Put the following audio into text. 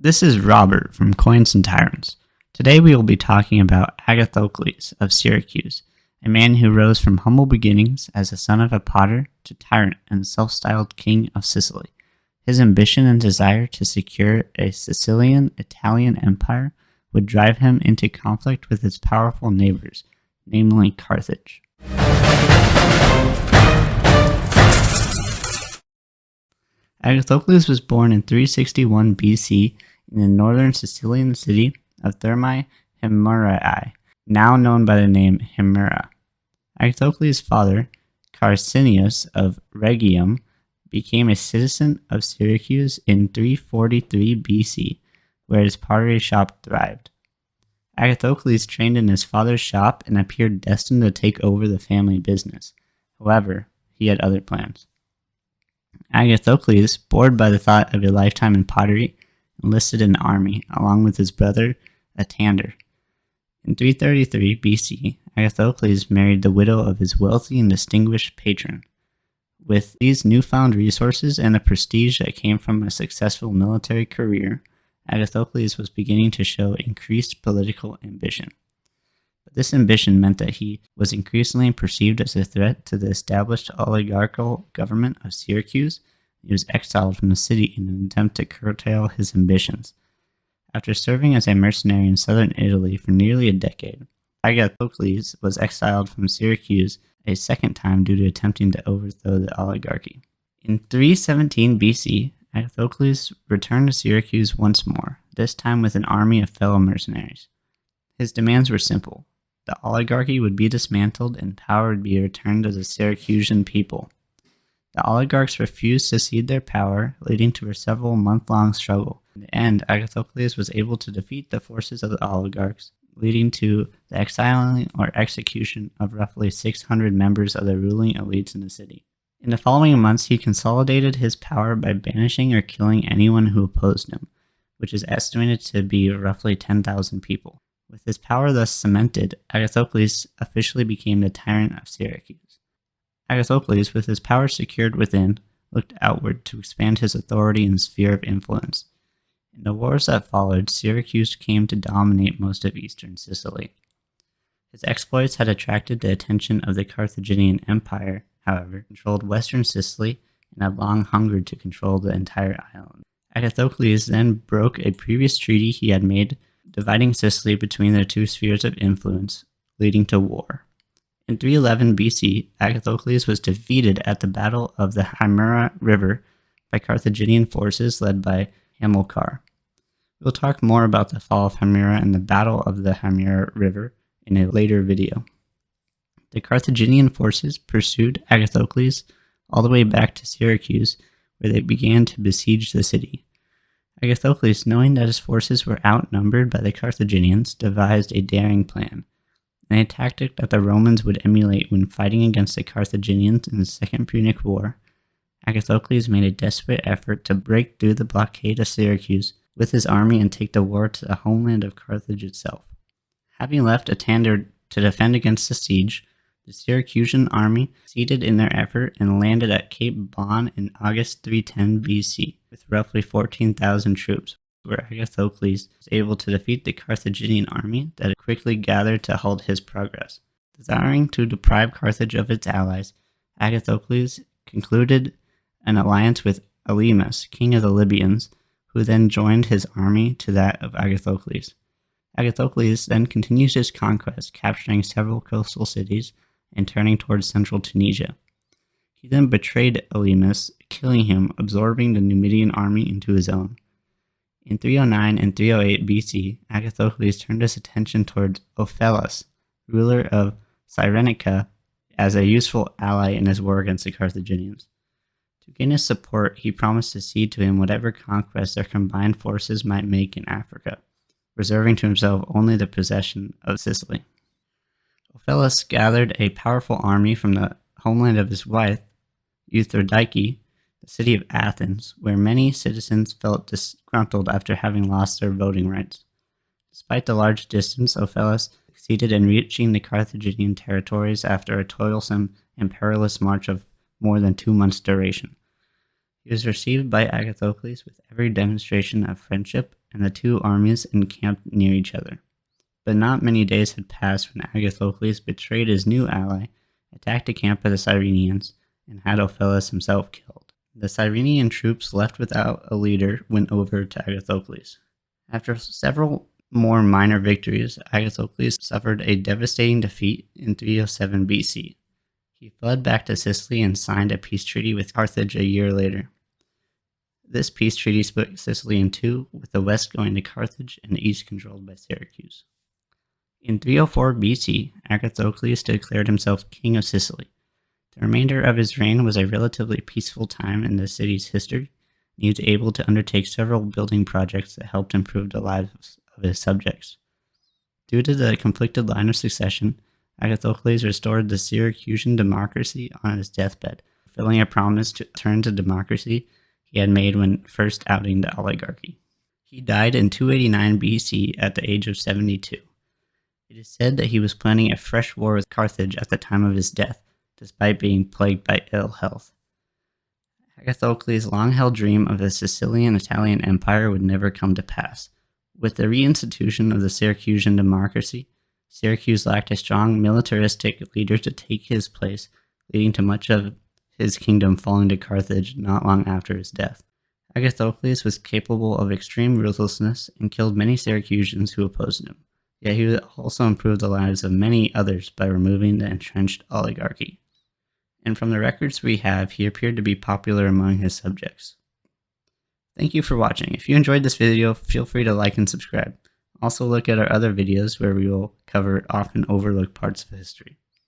This is Robert from Coins and Tyrants. Today we will be talking about Agathocles of Syracuse, a man who rose from humble beginnings as the son of a potter to tyrant and self-styled king of Sicily. His ambition and desire to secure a Sicilian-Italian empire would drive him into conflict with his powerful neighbors, namely Carthage. Agathocles was born in 361 BC in the northern Sicilian city of Thermae Himerae, now known by the name Himera. Agathocles' father, Carcinius of Rhegium, became a citizen of Syracuse in 343 BC, where his pottery shop thrived. Agathocles trained in his father's shop and appeared destined to take over the family business. However, he had other plans. Agathocles, bored by the thought of a lifetime in pottery, enlisted in the army along with his brother Atander. In 333 BC, Agathocles married the widow of his wealthy and distinguished patron. With these newfound resources and the prestige that came from a successful military career, Agathocles was beginning to show increased political ambition. But this ambition meant that he was increasingly perceived as a threat to the established oligarchical government of Syracuse. He was exiled from the city in an attempt to curtail his ambitions. After serving as a mercenary in southern Italy for nearly a decade, Agathocles was exiled from Syracuse a second time due to attempting to overthrow the oligarchy. In 317 BC, Agathocles returned to Syracuse once more, this time with an army of fellow mercenaries. His demands were simple. The oligarchy would be dismantled and power would be returned to the Syracusan people. The oligarchs refused to cede their power, leading to a several month-long struggle. In the end, Agathocles was able to defeat the forces of the oligarchs, leading to the exiling or execution of roughly 600 members of the ruling elites in the city. In the following months, he consolidated his power by banishing or killing anyone who opposed him, which is estimated to be roughly 10,000 people. With his power thus cemented, Agathocles officially became the tyrant of Syracuse. Agathocles, with his power secured within, looked outward to expand his authority and sphere of influence. In the wars that followed, Syracuse came to dominate most of eastern Sicily. His exploits had attracted the attention of the Carthaginian Empire, however, controlled western Sicily and had long hungered to control the entire island. Agathocles then broke a previous treaty he had made, dividing Sicily between their two spheres of influence, leading to war. In 311 BC, Agathocles was defeated at the Battle of the Himera River by Carthaginian forces led by Hamilcar. We'll talk more about the fall of Himera and the Battle of the Himera River in a later video. The Carthaginian forces pursued Agathocles all the way back to Syracuse, where they began to besiege the city. Agathocles, knowing that his forces were outnumbered by the Carthaginians, devised a daring plan, a tactic that the Romans would emulate when fighting against the Carthaginians in the Second Punic War. Agathocles made a desperate effort to break through the blockade of Syracuse with his army and take the war to the homeland of Carthage itself. Having left Atander to defend against the siege, the Syracusan army succeeded in their effort and landed at Cape Bon in August 310 BC with roughly 14,000 troops, where Agathocles was able to defeat the Carthaginian army that had quickly gathered to halt his progress. Desiring to deprive Carthage of its allies, Agathocles concluded an alliance with Elymas, king of the Libyans, who then joined his army to that of Agathocles. Agathocles then continues his conquest, capturing several coastal cities and turning towards central Tunisia. He then betrayed Elymas, killing him, absorbing the Numidian army into his own. In 309 and 308 BC, Agathocles turned his attention towards Ophellas, ruler of Cyrenaica, as a useful ally in his war against the Carthaginians. To gain his support, he promised to cede to him whatever conquest their combined forces might make in Africa, reserving to himself only the possession of Sicily. Ophellas gathered a powerful army from the homeland of his wife, Euthrodike, the city of Athens, where many citizens felt disgruntled after having lost their voting rights. Despite the large distance, Ophellas succeeded in reaching the Carthaginian territories after a toilsome and perilous march of more than 2 months' duration. He was received by Agathocles with every demonstration of friendship and the two armies encamped near each other. But not many days had passed when Agathocles betrayed his new ally, attacked a camp of the Cyrenians, and had Ophellas himself killed. The Cyrenian troops, left without a leader, went over to Agathocles. After several more minor victories, Agathocles suffered a devastating defeat in 307 BC. He fled back to Sicily and signed a peace treaty with Carthage a year later. This peace treaty split Sicily in two, with the west going to Carthage and the east controlled by Syracuse. In 304 BC, Agathocles declared himself king of Sicily. The remainder of his reign was a relatively peaceful time in the city's history, and he was able to undertake several building projects that helped improve the lives of his subjects. Due to the conflicted line of succession, Agathocles restored the Syracusan democracy on his deathbed, fulfilling a promise to return to democracy he had made when first outing the oligarchy. He died in 289 BC at the age of 72. It is said that he was planning a fresh war with Carthage at the time of his death, despite being plagued by ill health. Agathocles' long-held dream of a Sicilian-Italian empire would never come to pass. With the reinstitution of the Syracusan democracy, Syracuse lacked a strong militaristic leader to take his place, leading to much of his kingdom falling to Carthage not long after his death. Agathocles was capable of extreme ruthlessness and killed many Syracusans who opposed him, yet he also improved the lives of many others by removing the entrenched oligarchy. And from the records we have, he appeared to be popular among his subjects. Thank you for watching. If you enjoyed this video, feel free to like and subscribe. Also look at our other videos where we will cover often overlooked parts of history.